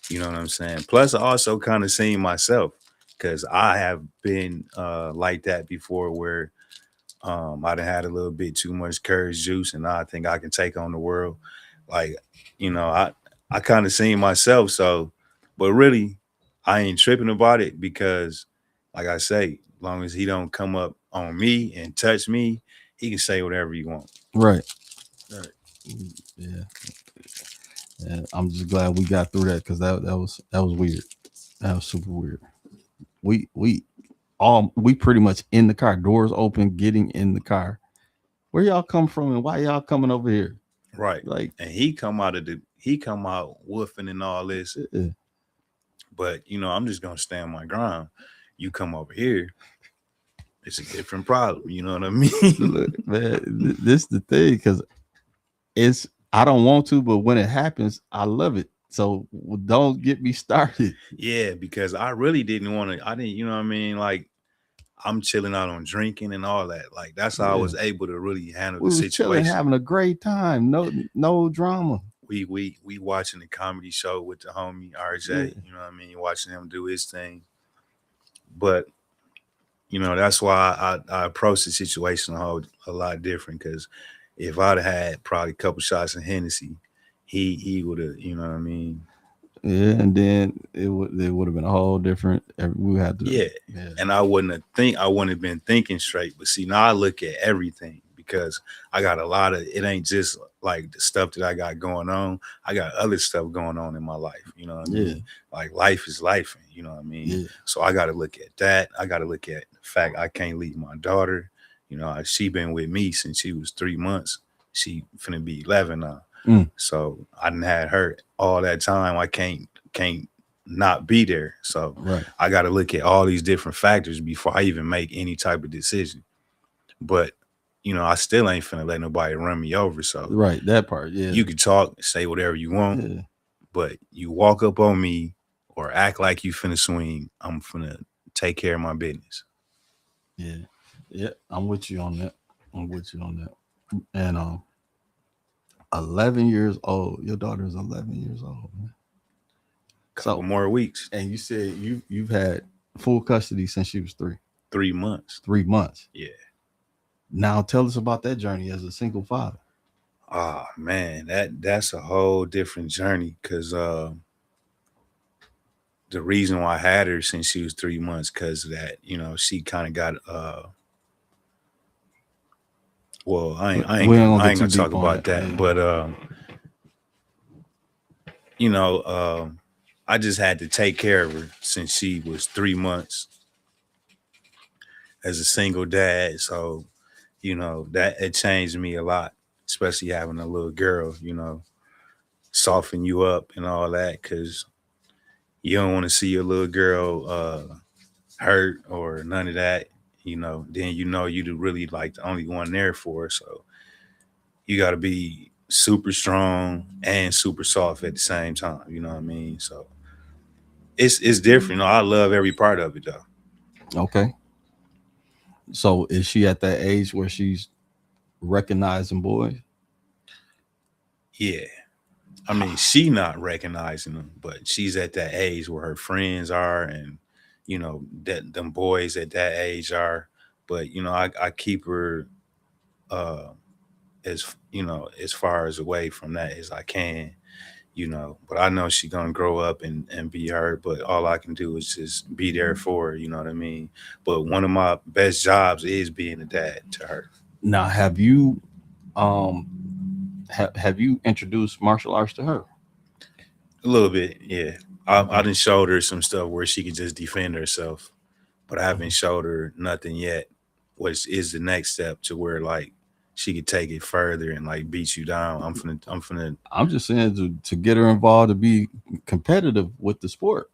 A: You know what I'm saying? Plus, I also kind of seen myself because I have been like that before, where I done had a little bit too much courage juice, and now I think I can take on the world. Like, I kind of seen myself. So, but really, I ain't tripping about it because, like I say, as long as he don't come up on me and touch me, he can say whatever he want.
C: Right. Right. Yeah. And I'm just glad we got through that because that was weird. That was super weird. We pretty much in the car, doors open, getting in the car. Where y'all come from and why y'all coming over here?
A: Right.
C: Like,
A: and he come out woofing and all this. But I'm just gonna stand my ground. You come over here, it's a different problem. You know what I mean?
C: look, man, this the thing because I don't want to, but when it happens, I love it. So don't get me started.
A: Yeah, because I really didn't want to. I didn't, you know what I mean? Like I'm chilling out on drinking and all that. Like that's how I was able to really handle
C: We
A: the
C: was chilling,
A: situation.
C: having a great time. No drama.
A: We watching the comedy show with the homie RJ.
C: Yeah.
A: You know what I mean? Watching him do his thing. But that's why I approached the situation a lot different. Because if I'd had probably a couple shots of Hennessy, he would have. You know what I mean?
C: Yeah, and then it would have been a whole different. We had to.
A: Yeah. And I wouldn't have been thinking straight. But see, now I look at everything because I got a lot of. It ain't just like the stuff that I got going on. I got other stuff going on in my life. You know what I mean? Like life is life. You know what I mean?
C: Yeah.
A: So I got to look at that. I got to look at the fact I can't leave my daughter. She been with me since she was 3 months. She finna be 11 now. So I done had her all that time. I can't not be there. So
C: Right.
A: I got to look at all these different factors before I even make any type of decision. But I still ain't finna let nobody run me over. So
C: Right, that part. Yeah.
A: you can talk, say whatever you want, but you walk up on me or act like you finna swing, I'm finna take care of my business.
C: Yeah. Yeah. I'm with you on that. And 11 years old. Your daughter is 11 years old, man.
A: Couple more weeks.
C: And you said you've had full custody since she was 3.
A: 3 months.
C: 3 months.
A: Yeah.
C: Now tell us about that journey as a single father.
A: Oh man, that's a whole different journey because the reason why I had her since she was 3 months because that she kind of got well I ain't gonna talk about that, but I just had to take care of her since she was 3 months as a single dad. So that it changed me a lot, especially having a little girl. Soften you up and all that because you don't want to see your little girl hurt or none of that. Then you really like the only one there for her. So you got to be super strong and super soft at the same time. You know what I mean? So it's different. I love every part of it though.
C: Okay. So is she at that age where she's recognizing boys?
A: Yeah. I mean, she not recognizing them, but she's at that age where her friends are, and that them boys at that age are. But I keep her uh as as far as away from that as I can, but I know she gonna grow up and be her, but all I can do is just be there for her, you know what I mean? But one of my best jobs is being a dad to her.
C: Now, um have you introduced martial arts to her?
A: A little bit, yeah. I
C: Okay.
A: done showed her some stuff where she could just defend herself, but I haven't
C: Mhm.
A: showed her nothing yet, which is the next step to where like she could take it further and like beat you down. I'm finna.
C: I'm just saying to get her involved to be competitive with the sport.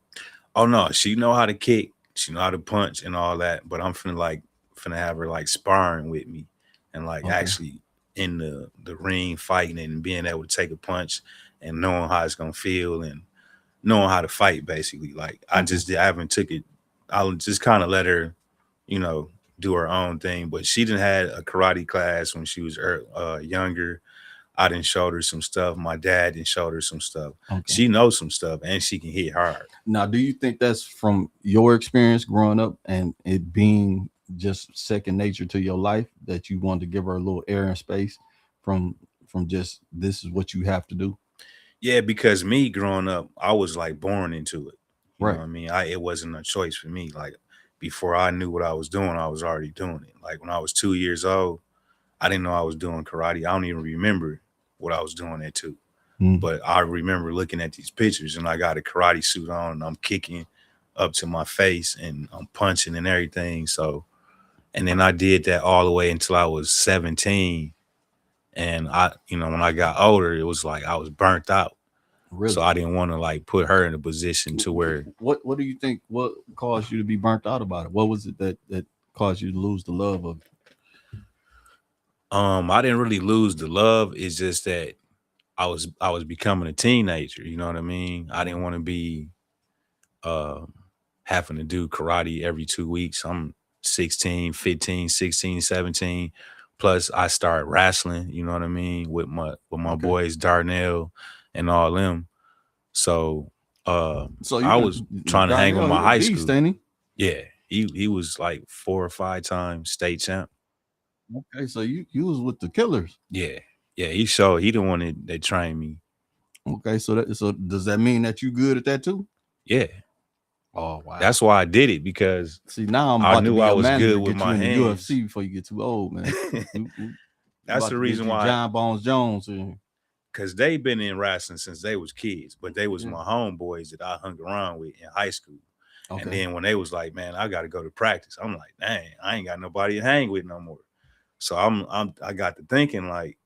A: Oh no, she know how to kick, she know how to punch and all that, but I'm finna have her like sparring with me and like
C: Okay.
A: actually in the ring fighting and being able to take a punch and knowing how it's gonna feel and knowing how to fight basically. Like
C: Okay.
A: I haven't took it. I'll just kind of let her, you know, do her own thing. But she didn't had a karate class when she was younger. I didn't show her some stuff. My dad didn't show her some stuff.
C: Okay.
A: She knows some stuff and she can hit hard.
C: Now, do you think that's from your experience growing up and it being just second nature to your life that you wanted to give her a little air and space from just this is what you have to do?
A: Yeah, because me growing up, I was like born into it. You know
C: Right.
A: what I mean? It wasn't a choice for me. Like before I knew what I was doing, I was already doing it. Like when I was 2 years old, I didn't know I was doing karate. I don't even remember what I was doing at two.
C: Mm.
A: But I remember looking at these pictures and I got a karate suit on and I'm kicking up to my face and I'm punching and everything. So, and then I did that all the way until I was 17. And when I got older, it was like I was burnt out. So
C: Really?
A: I didn't want to like put her in a position to where
C: What do you think? What caused you to be burnt out about it? What was it that caused you to lose the love of it?
A: I didn't really lose the love. It's just that I was becoming a teenager, you know what I mean? I didn't want to be um having to do karate every 2 weeks. I'm 16, 15, 16, 17. Plus I started wrestling, you know what I mean, with my
C: Okay.
A: boys Darnell and all them. So
C: So
A: I
C: you
A: was trying to hang with
C: Gardell,
A: my
C: he a
A: high
C: beast,
A: school.
C: ain't he?
A: Yeah. He was like 4 or 5 times state champ.
C: Okay, so you was with the killers.
A: Yeah. Yeah. He the one that trained me.
C: Okay, so does that mean that you good at that too?
A: Yeah.
C: Oh wow.
A: That's why I did it because
C: See, now I'm
A: I
C: about to
A: knew
C: be
A: I
C: your
A: was
C: manager
A: good
C: to
A: with
C: get you
A: my
C: in the
A: hands.
C: UFC before you get too old, man. We
A: That's
C: about
A: the
C: to get
A: reason
C: you
A: why,
C: John Bones Jones in
A: because they've been in wrestling since they was kids, but they was
C: here.
A: my homeboys that I hung around with in high school.
C: Yeah.
A: And
C: Okay.
A: then when they was like, man, I got to go to practice, I'm like, dang, I ain't got nobody to hang with no more. So I got to thinking like,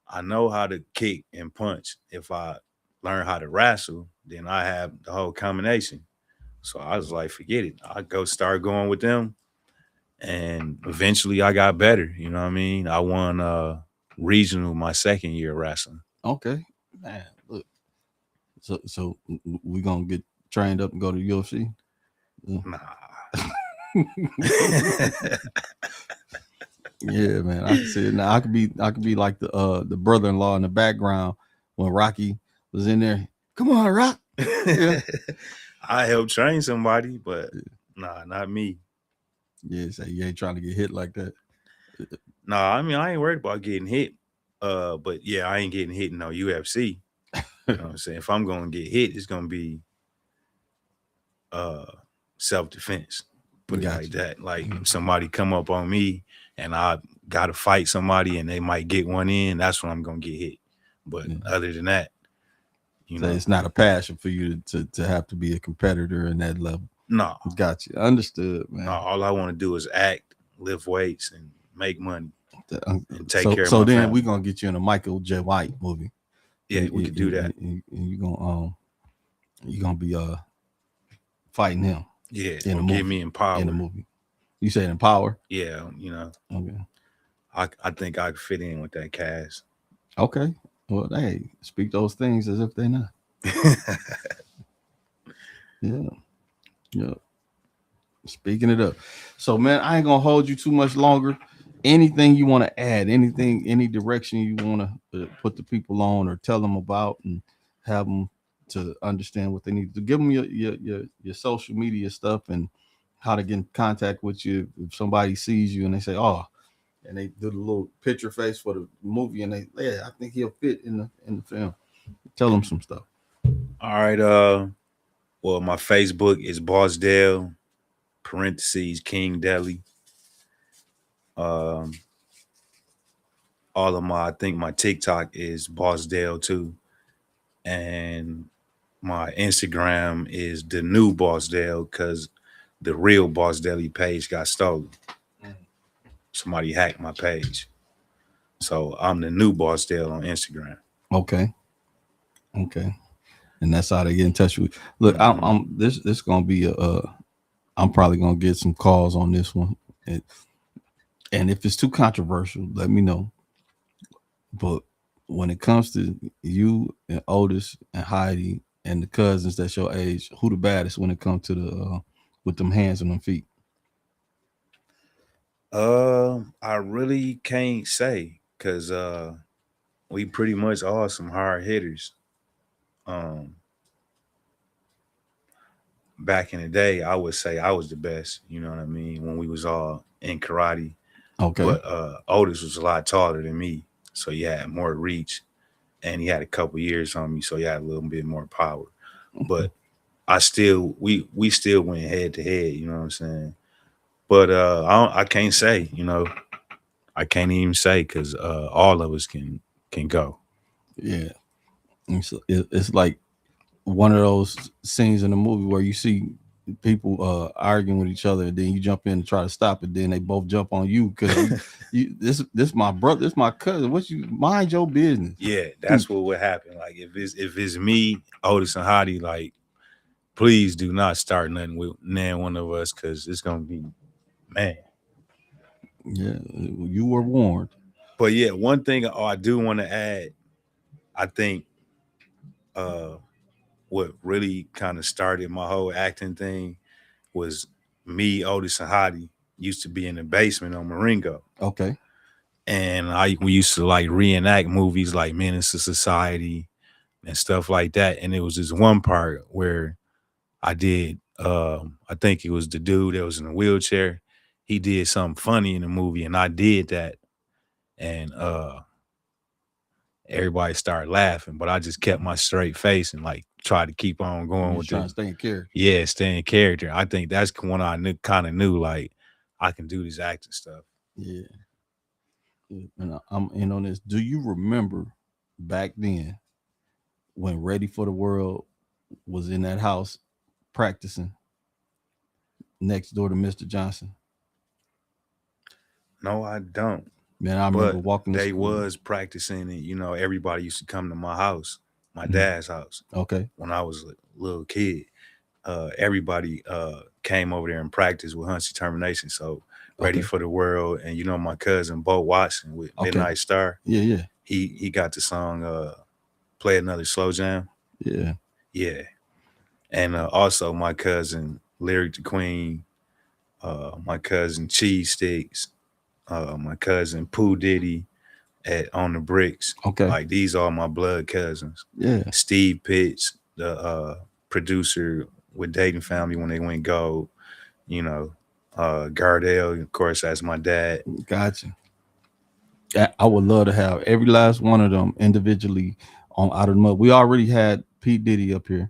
A: I know how to kick and punch. If I learn how to wrestle, then I have the whole combination. So I was like, forget it. I go start going with them, and eventually I got better. You know what I mean? I won regional my second year wrestling.
C: Okay. Man, look. So we gonna get trained up and go to UFC. Yeah.
A: Nah.
C: Yeah, man. I can see it now. I could be like the brother-in-law in the background when Rocky was in there. Come on, Rock. Yeah.
A: I helped train somebody, but nah, not me.
C: Yeah, say you ain't trying to get hit like that.
A: Nah, I mean I ain't worried about getting hit. But yeah, I ain't getting hit in no UFC. You know what I'm saying? If I'm gonna get hit, it's gonna be uh self-defense. Put it like
C: Gotcha.
A: that. Like if somebody come up on me and I gotta fight somebody and they might get one in, that's when I'm gonna get hit. But
C: Yeah.
A: other than that, you
C: So
A: know,
C: it's not a passion for you to have to be a competitor in that level.
A: no,
C: Gotcha. Understood,
A: no.
C: man.
A: All I want to do is act, lift weights, and make money and take
C: So
A: care of
C: so
A: my
C: then we
A: family.
C: gonna get you in a Michael J. White movie.
A: Yeah, we could do that.
C: And you gonna be fighting him
A: Yeah,
C: in
A: or
C: the
A: get
C: movie.
A: me in
C: In the
A: power.
C: movie. You said in Power?
A: Yeah,
C: Okay.
A: I think I could fit in with that cast.
C: Okay. Well, hey, speak those things as if they not. Yeah. Yeah. Speaking it up. So man, I ain't gonna hold you too much longer. Anything you want to add? Anything? Any direction you want to put the people on or tell them about and have them to understand what they need to give them your social media stuff and how to get in contact with you if somebody sees you and they say, "Oh, and they do the little picture face for the movie, and I think he'll fit in the film. Tell them some stuff.
A: All right. Well, my Facebook is BossDell parentheses King Deli. Um, all of my I think my TikTok is BossDell too, and my Instagram is the new BossDell because the real Boss Deli page got stolen.
B: Mm.
A: Somebody hacked my page, so I'm the new BossDell on Instagram.
C: Okay, okay, and that's how they get in touch with you. Look, I'm this gonna be I'm probably gonna get some calls on this one, and if it's too controversial, let me know. But when it comes to you and Otis and Heidi and the cousins that's your age, who the baddest when it comes to the with them hands and them feet?
A: I really can't say because we pretty much are some hard hitters. Um, back in the day, I would say I was the best. You know what I mean? When we was all in karate,
C: Okay,
A: but Otis was a lot taller than me, so he had more reach, and he had a couple years on me, so he had a little bit more power. But we still went head to head. You know what I'm saying? But I can't say. You know, I can't even say because all of us can go.
C: yeah. It's like one of those scenes in the movie where you see people arguing with each other, and then you jump in and try to stop it. Then they both jump on you because you this my brother, this my cousin. What you mind your business?
A: Yeah, that's what would happen. Like if it's me, Otis and Hottie, like please do not start nothing with nan one of us because it's gonna be man.
C: Yeah, you were warned.
A: But yeah, one thing I do want to add, I think uh what really kind of started my whole acting thing was me, Otis, and Hottie used to be in the basement on Marengo.
C: Okay,
A: And we used to like reenact movies like Menace to Society and stuff like that. And it was this one part where I did I think it was the dude that was in a wheelchair. He did something funny in the movie and I did that. And everybody started laughing, but I just kept my straight face and like tried to keep on going
C: you
A: with
C: trying
A: the
C: to stay in character.
A: yeah, stay in character. I think that's when I kind of knew like I can do this acting stuff.
C: Yeah, and I'm in on this. Do you remember back then when Ready for the World was in that house practicing next door to Mr. Johnson?
A: No, I don't.
C: Man, I remember
A: But
C: walking to
A: they
C: school.
A: was practicing and everybody used to come to my house, my
C: Mhm.
A: dad's house
C: Okay,
A: when I was a little kid. Everybody came over there and practiced with Hunt's Determination. So Ready
C: okay,
A: for the World and my cousin Bo Watson with
C: okay.
A: Midnight Star.
C: Yeah, yeah,
A: He got the song Play Another Slow Jam.
C: yeah.
A: Yeah. And also my cousin Lyric the Queen, my cousin Cheese Sticks, my cousin Pooh Diddy at On the Bricks.
C: Okay,
A: Like these are my blood cousins.
C: yeah.
A: Steve Pitts, the producer with Dating Family when they went gold, you know, Gardell, of course, that's my dad.
C: Gotcha. I would love to have every last one of them individually on Out of the Mud. We already had Pete Diddy up here,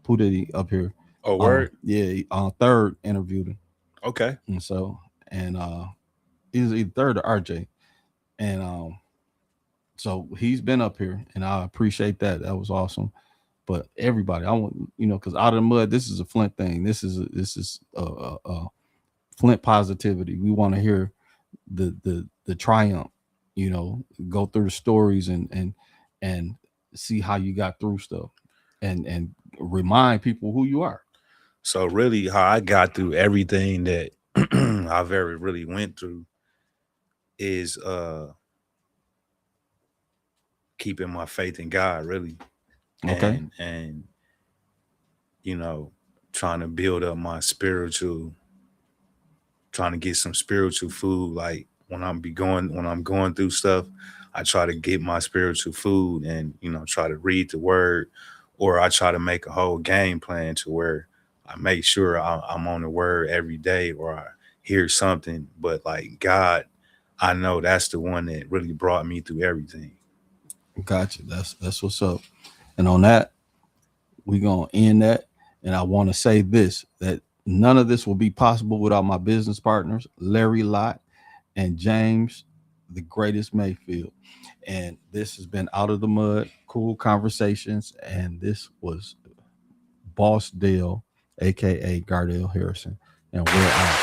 C: Pooh Diddy up here.
A: Oh, word?
C: Yeah, third interviewed him,
A: Okay.
C: and so and he's either third or RJ, and so he's been up here, and I appreciate that. That was awesome. But everybody, I want because Out of the Mud, this is a Flint thing. This is Flint positivity. We want to hear the triumph, go through the stories and see how you got through stuff, and remind people who you are.
A: So really how I got through everything that I've ever really went through is keeping my faith in God, really.
C: Okay,
A: And you know, trying to build up my spiritual, trying to get some spiritual food. Like when I'm going through stuff, I try to get my spiritual food and try to read the word, or I try to make a whole game plan to where I make sure I'm on the word every day, or I hear something. But like God, I know that's the one that really brought me through everything.
C: Gotcha. That's what's up. And on that, we're gonna end that. And I want to say this, that none of this will be possible without my business partners, Larry Lott and James, the greatest Mayfield. And this has been Out of the Mud, Cool Conversations. And this was BossDell, aka Gardell Harrison. And we're out.